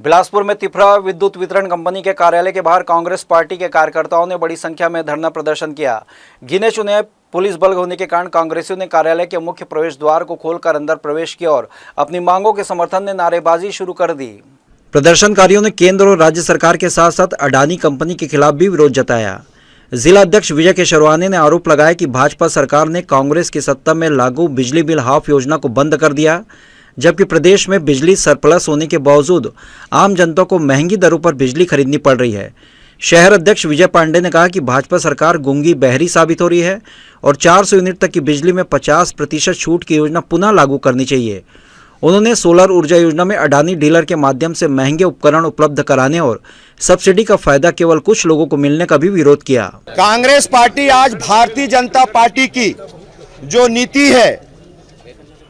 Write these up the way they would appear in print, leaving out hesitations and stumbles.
बिलासपुर में तिफरा विद्युत वितरण कंपनी के कार्यालय के बाहर कांग्रेस पार्टी के कार्यकर्ताओं ने बड़ी संख्या में धरना प्रदर्शन किया। गिने चुने पुलिस बल होने के कारण कांग्रेसियों ने कार्यालय के मुख्य प्रवेश द्वार को खोलकर अंदर प्रवेश किया और अपनी मांगों के समर्थन में नारेबाजी शुरू कर दी। प्रदर्शनकारियों ने केंद्र और राज्य सरकार के साथ साथ अडानी कंपनी के खिलाफ भी विरोध जताया। जिला अध्यक्ष विजय केशरवानी ने आरोप लगाया कि भाजपा सरकार ने कांग्रेस की सत्ता में लागू बिजली बिल हाफ योजना को बंद कर दिया, जबकि प्रदेश में बिजली सरप्लस होने के बावजूद आम जनता को महंगी दरों पर बिजली खरीदनी पड़ रही है। शहर अध्यक्ष विजय पांडे ने कहा कि भाजपा सरकार गूंगी बहरी साबित हो रही है और 400 यूनिट तक की बिजली में 50% छूट की योजना पुनः लागू करनी चाहिए। उन्होंने सोलर ऊर्जा योजना में अडानी डीलर के माध्यम से महंगे उपकरण उपलब्ध कराने और सब्सिडी का फायदा केवल कुछ लोगों को मिलने का भी विरोध किया। कांग्रेस पार्टी आज भारतीय जनता पार्टी की जो नीति है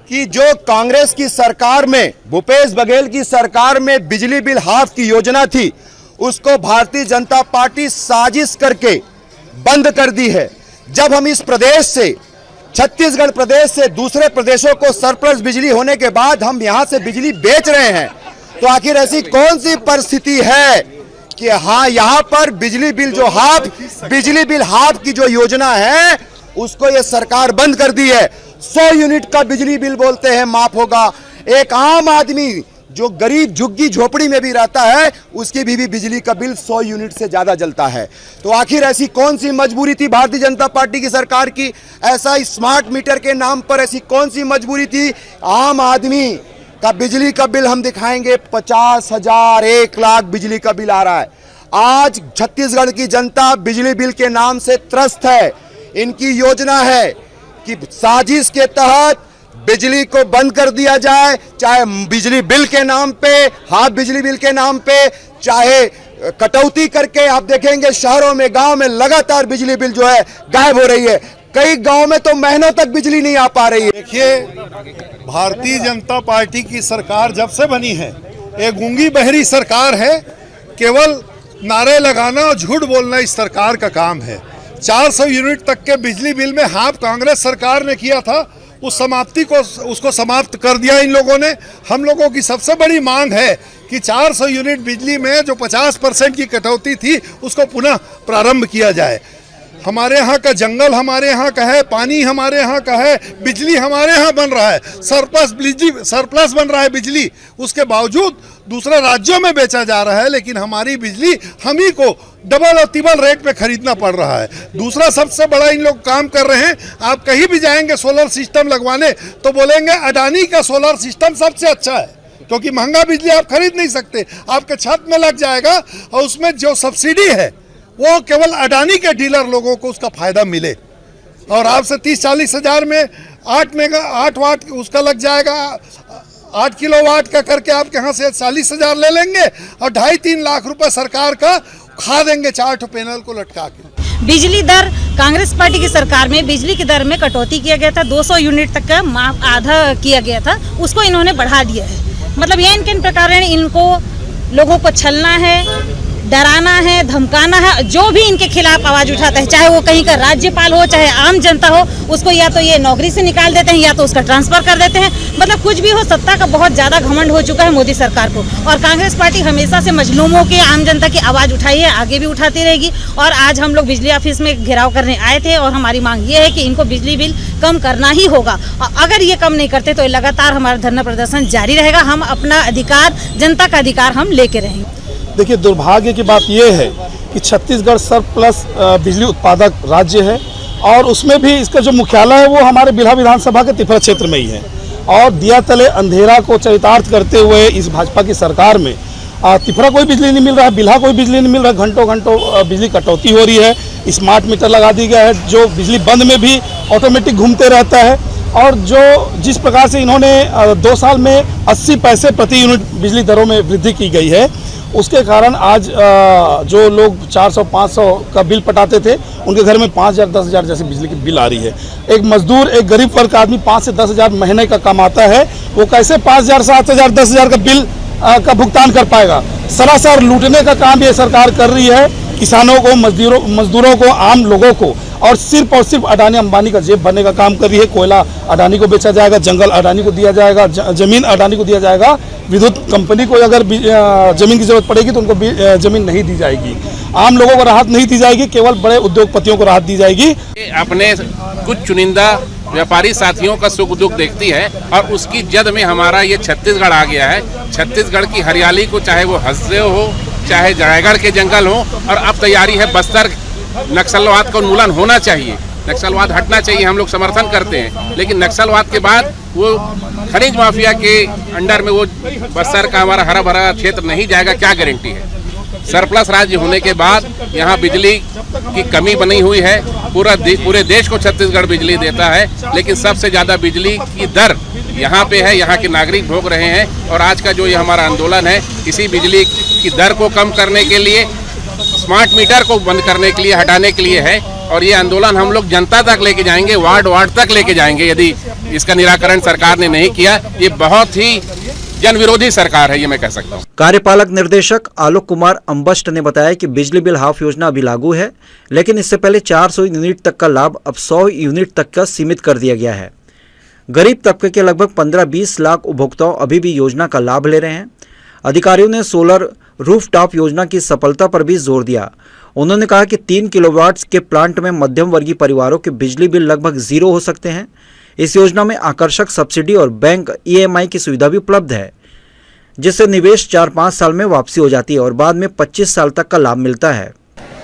कि जो कांग्रेस की सरकार में, भूपेश बघेल की सरकार में बिजली बिल हाफ की योजना थी, उसको भारतीय जनता पार्टी साजिश करके बंद कर दी है। जब हम इस प्रदेश से, छत्तीसगढ़ प्रदेश से दूसरे प्रदेशों को सरप्लस बिजली होने के बाद हम यहां से बिजली बेच रहे हैं, तो आखिर ऐसी कौन सी परिस्थिति है कि हाँ, यहां पर बिजली बिल हाफ की जो योजना है उसको ये सरकार बंद कर दी है। 100 यूनिट का बिजली बिल बोलते हैं माफ होगा। एक आम आदमी जो गरीब झुग्गी झोपड़ी में भी रहता है उसकी भी बिजली का बिल 100 यूनिट से ज्यादा जलता है। तो आखिर ऐसी कौन सी मजबूरी थी भारतीय जनता पार्टी की सरकार की? ऐसा स्मार्ट मीटर के नाम पर ऐसी कौन सी मजबूरी थी? आम आदमी का बिजली का बिल हम दिखाएंगे 50,000, 1 लाख बिजली का बिल आ रहा है। आज छत्तीसगढ़ की जनता बिजली बिल के नाम से त्रस्त है। इनकी योजना है कि साजिश के तहत बिजली को बंद कर दिया जाए, चाहे बिजली बिल के नाम पे, हाफ बिजली बिल के नाम पे, चाहे कटौती करके। आप देखेंगे शहरों में, गांव में लगातार बिजली बिल जो है गायब हो रही है। कई गांव में तो महीनों तक बिजली नहीं आ पा रही है। देखिए, भारतीय जनता पार्टी की सरकार जब से बनी है, एक गूंगी बहरी सरकार है। केवल नारे लगाना और झूठ बोलना इस सरकार का काम है। 400 यूनिट तक के बिजली बिल में हाफ कांग्रेस सरकार ने किया था, उस समाप्ति को, उसको समाप्त कर दिया इन लोगों ने। हम लोगों की सबसे बड़ी मांग है कि 400 यूनिट बिजली में जो 50% की कटौती थी उसको पुनः प्रारंभ किया जाए। हमारे यहाँ का जंगल हमारे यहाँ का है, पानी हमारे यहाँ का है, बिजली हमारे यहाँ बन रहा है, सरप्लस बन रहा है बिजली, उसके बावजूद दूसरे राज्यों में बेचा जा रहा है, लेकिन हमारी बिजली हम ही को डबल और तिबल रेट पे खरीदना पड़ रहा है। दूसरा सबसे बड़ा इन लोग काम कर रहे हैं, आप कहीं भी जाएंगे सोलर सिस्टम लगवाने तो बोलेंगे अडानी का सोलर सिस्टम सबसे अच्छा है, क्योंकि महंगा बिजली आप खरीद नहीं सकते, आपके छत में लग जाएगा और उसमें जो सब्सिडी है वो केवल अडानी के डीलर लोगों को उसका फायदा मिले। और आपसे 30-40 हज़ार में 8 वाट उसका लग जाएगा, 8 किलोवाट का करके आप यहाँ से 40,000 ले लेंगे और 2.5-3 लाख रुपए सरकार का खा देंगे 4 पैनल को लटका के। बिजली दर, कांग्रेस पार्टी की सरकार में बिजली की दर में कटौती किया गया था, 200 यूनिट तक का माफ आधा किया गया था, उसको इन्होंने बढ़ा दिया है। मतलब ये इनके प्रकार इनको लोगों को छलना है, डराना है, धमकाना है। जो भी इनके खिलाफ आवाज उठाता है, चाहे वो कहीं का राज्यपाल हो, चाहे आम जनता हो, उसको या तो ये नौकरी से निकाल देते हैं या तो उसका ट्रांसफर कर देते हैं। मतलब कुछ भी हो, सत्ता का बहुत ज्यादा घमंड हो चुका है मोदी सरकार को। और कांग्रेस पार्टी हमेशा से मजलूमों के, आम जनता की आवाज उठाई है, आगे भी उठाती रहेगी। और आज हम लोग बिजली ऑफिस में घेराव करने आए थे और हमारी मांग ये है कि इनको बिजली बिल कम करना ही होगा। और अगर ये कम नहीं करते तो लगातार हमारा धरना प्रदर्शन जारी रहेगा। हम अपना अधिकार, जनता का अधिकार हम लेके रहेंगे। देखिए, दुर्भाग्य की बात यह है कि छत्तीसगढ़ सरप्लस बिजली उत्पादक राज्य है और उसमें भी इसका जो मुख्यालय है वो हमारे बिल्हा विधानसभा के तिफरा क्षेत्र में ही है। और दिया तले अंधेरा को चरितार्थ करते हुए इस भाजपा की सरकार में तिफरा कोई बिजली नहीं मिल रहा है, बिल्हा कोई बिजली नहीं मिल रहा है, घंटों बिजली कटौती हो रही है। स्मार्ट मीटर लगा दी गया है जो बिजली बंद में भी ऑटोमेटिक घूमते रहता है। और जो जिस प्रकार से इन्होंने 2 साल में 80 पैसे प्रति यूनिट बिजली दरों में वृद्धि की गई है, उसके कारण आज जो लोग 400-500 का बिल पटाते थे उनके घर में 5,000-10,000 जैसे बिजली की बिल आ रही है। एक मजदूर, एक गरीब वर्ग का आदमी 5 से 10,000 महीने का कमाता है, वो कैसे 5,000, 7,000, 10,000 का बिल का भुगतान कर पाएगा? सरासर लूटने का काम ये सरकार कर रही है। किसानों को, मजदूरों को, आम लोगों को और सिर्फ अडानी अंबानी का जेब भरने का काम कर रही है। कोयला अडानी को बेचा जाएगा, जंगल अडानी को दिया जाएगा, जमीन अडानी को दिया जाएगा। विद्युत कंपनी को अगर जमीन की जरूरत पड़ेगी तो उनको जमीन नहीं दी जाएगी। आम लोगों को राहत नहीं दी जाएगी, केवल बड़े उद्योगपतियों को राहत दी जाएगी। अपने कुछ चुनिंदा व्यापारी साथियों का सुख दुख देखती है और उसकी जद में हमारा ये छत्तीसगढ़ आ गया है। छत्तीसगढ़ की हरियाली को, चाहे वो हंसदेव हो, चाहे रायगढ़ के जंगल हो, और अब तैयारी है बस्तर। नक्सलवाद का उन्मूलन होना चाहिए, नक्सलवाद हटना चाहिए, हम लोग समर्थन करते हैं। लेकिन नक्सलवाद के बाद वो खनिज माफिया के अंडर में वो बस्तर का हमारा हरा भरा क्षेत्र नहीं जाएगा, क्या गारंटी है। सरप्लस राज्य होने के बाद यहाँ बिजली की कमी बनी हुई है। पूरे देश को छत्तीसगढ़ बिजली देता है, लेकिन सबसे ज़्यादा बिजली की दर यहाँ पे है, यहाँ के नागरिक भोग रहे हैं। और आज का जो ये हमारा आंदोलन है, इसी बिजली की दर को कम करने के लिए, स्मार्ट मीटर को बंद करने के लिए, हटाने के लिए है। और ये आंदोलन हम लोग जनता तक लेके जाएंगे, वार्ड तक लेके जाएंगे। यदि इसका निराकरण सरकार ने नहीं किया, ये बहुत ही जन विरोधी सरकार है, ये मैं कह सकता हूँ। कार्यपालक निर्देशक आलोक कुमार अंबस्ट ने बताया कि बिजली बिल हाफ योजना अभी लागू है, लेकिन इससे पहले 400 यूनिट तक का लाभ अब 100 यूनिट तक का सीमित कर दिया गया है। गरीब तबके के लगभग 15-20 लाख उपभोक्ताओं अभी भी योजना का लाभ ले रहे हैं। अधिकारियों ने सोलर रूफटॉप योजना की सफलता पर भी जोर दिया। उन्होंने कहा कि 3 किलोवाट के प्लांट में मध्यम वर्गीय परिवारों के बिजली बिल लगभग 0 हो सकते हैं। इस योजना में आकर्षक सब्सिडी और बैंक EMI की सुविधा भी उपलब्ध है, जिससे निवेश 4-5 साल में वापसी हो जाती है और बाद में 25 साल तक का लाभ मिलता है।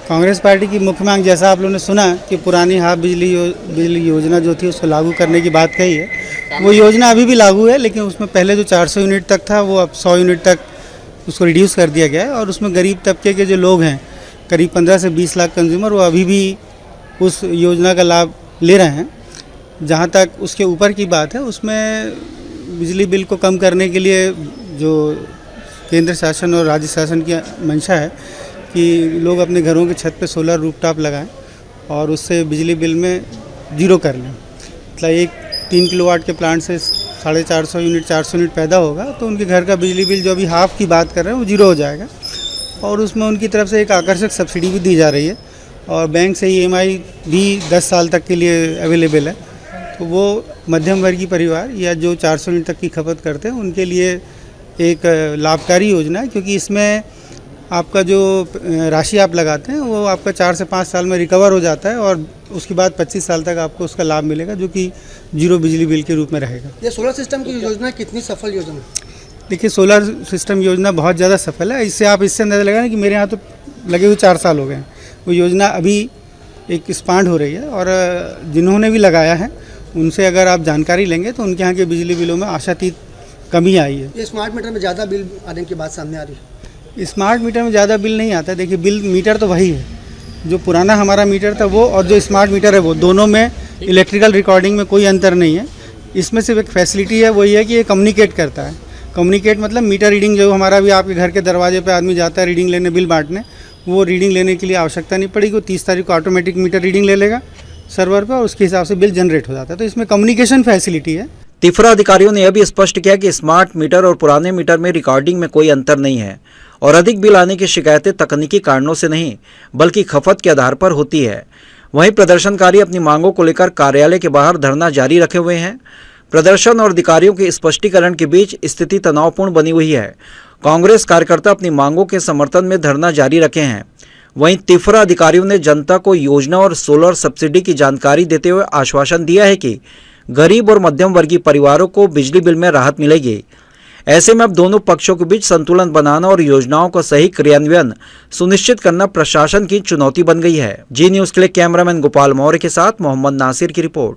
कांग्रेस पार्टी की मुख्य मांग, जैसा आप लोगों ने सुना कि पुरानी हाफ बिजली योजना जो थी उसको लागू करने की बात कही है, वो योजना अभी भी लागू है। लेकिन उसमें पहले जो 400 यूनिट तक था, वो अब 100 यूनिट तक उसको रिड्यूस कर दिया गया है। और उसमें गरीब तबके के जो लोग हैं, करीब 15 से 20 लाख कंज्यूमर, वो अभी भी उस योजना का लाभ ले रहे हैं। जहाँ तक उसके ऊपर की बात है, उसमें बिजली बिल को कम करने के लिए जो केंद्र शासन और राज्य शासन की मंशा है कि लोग अपने घरों के छत पे सोलर रूफटॉप लगाएं और उससे बिजली बिल में 0 कर लें। मतलब एक 3 किलोवाट के प्लांट से 450 यूनिट 400 यूनिट पैदा होगा, तो उनके घर का बिजली बिल जो अभी हाफ की बात कर रहे हैं वो 0 हो जाएगा। और उसमें उनकी तरफ से एक आकर्षक सब्सिडी भी दी जा रही है और बैंक से EMI भी 10 साल तक के लिए अवेलेबल है। तो वो मध्यम वर्गीय परिवार या जो 400 यूनिट तक की खपत करते हैं, उनके लिए एक लाभकारी योजना है। क्योंकि इसमें आपका जो राशि आप लगाते हैं वो आपका 4 से 5 साल में रिकवर हो जाता है और उसके बाद 25 साल तक आपको उसका लाभ मिलेगा, जो कि 0 बिजली बिल के रूप में रहेगा। ये सोलर सिस्टम की योजना कितनी सफल योजना है? देखिए, सोलर सिस्टम योजना बहुत ज़्यादा सफल है। इससे आप इससे अंदाज़ा लगाएं कि मेरे यहाँ तो लगे हुए 4 साल हो गए हैं। वो योजना अभी एक एक्सपांड हो रही है और जिन्होंने भी लगाया है उनसे अगर आप जानकारी लेंगे तो उनके यहाँ के बिजली बिलों में आशातीत कमी आई है। ये स्मार्ट मीटर में ज़्यादा बिल आने की बात सामने आ रही है। स्मार्ट मीटर में ज़्यादा बिल नहीं आता। देखिए, बिल मीटर तो वही है, जो पुराना हमारा मीटर था वो और जो स्मार्ट मीटर है वो, दोनों में इलेक्ट्रिकल रिकॉर्डिंग में कोई अंतर नहीं है। इसमें सिर्फ एक फैसिलिटी है, वही है कि ये कम्युनिकेट करता है। कम्युनिकेट मतलब मीटर रीडिंग जो हमारा भी आपके घर के दरवाजे पे आदमी जाता है रीडिंग लेने, बिल बांटने, वो रीडिंग लेने के लिए आवश्यकता नहीं पड़ेगी। वो 30 तारीख को ऑटोमेटिक मीटर रीडिंग ले लेगा सर्वर पर और उसके हिसाब से बिल जनरेट हो जाता है। तो इसमें कम्युनिकेशन फैसिलिटी है। तिफरा अधिकारियों ने यह भी स्पष्ट किया कि स्मार्ट मीटर और पुराने मीटर में रिकॉर्डिंग में कोई अंतर नहीं है और अधिक बिल आने की शिकायतें तकनीकी कारणों से नहीं बल्कि खपत के आधार पर होती है। वहीं प्रदर्शनकारी अपनी मांगों को लेकर कार्यालय के बाहर धरना जारी रखे हुए हैं। प्रदर्शन और अधिकारियों के स्पष्टीकरण के बीच स्थिति तनावपूर्ण बनी हुई है। कांग्रेस कार्यकर्ता अपनी मांगों के समर्थन में धरना जारी रखे हैं। वहीं तिफरा अधिकारियों ने जनता को योजना और सोलर सब्सिडी की जानकारी देते हुए आश्वासन दिया है कि गरीब और मध्यम वर्गीय परिवारों को बिजली बिल में राहत मिलेगी। ऐसे में अब दोनों पक्षों के बीच संतुलन बनाना और योजनाओं का सही क्रियान्वयन सुनिश्चित करना प्रशासन की चुनौती बन गई है। जी न्यूज़ के लिए कैमरामैन गोपाल मौर्य के साथ मोहम्मद नासिर की रिपोर्ट।